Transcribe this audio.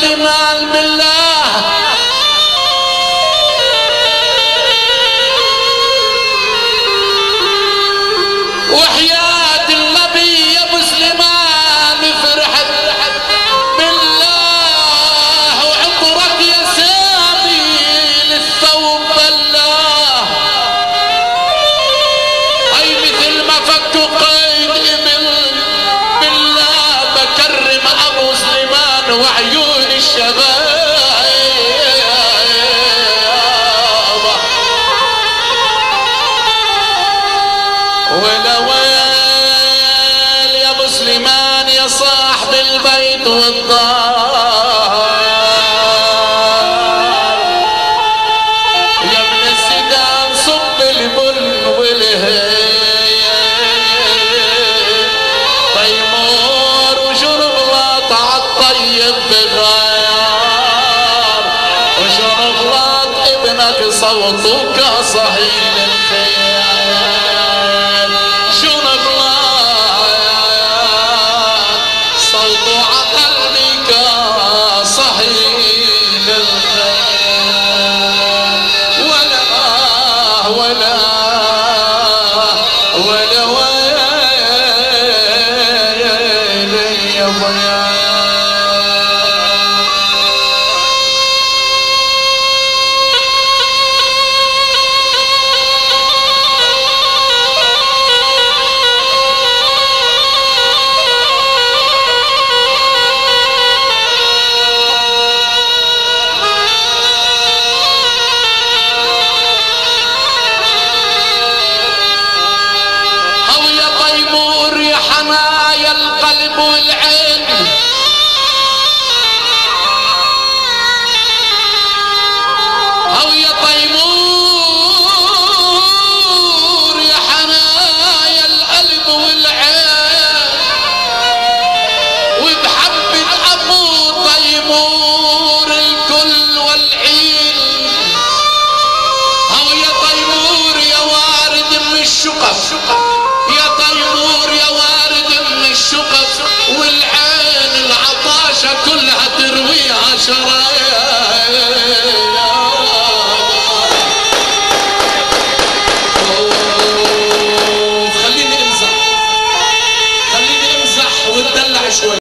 سليمان بالله وحياة النبي يا ابو سليمان فرحت بالله وعطرك يا سامي للثوب بالله اي مثل ما فكوا قيد ابن بالله بكرم ابو سليمان وعيون الشباب ولا ويل يا ابو سليمان يا صاحب البيت والدار يا ابن السدان صب البن والهي تيمور وشرب لاط عالطيب بغيار وشرب لاط ابنك صوتك صهيل الخيال والعين هو يا طيمور يا حنايا القلب والعين وبحبة ابو طيمور الكل والعين هو يا طيمور يا وارد من الشقف يا طيمور يا وارد من الشقف والعين العطاشة كلها ترويها خليني امزح واتدلع شوي.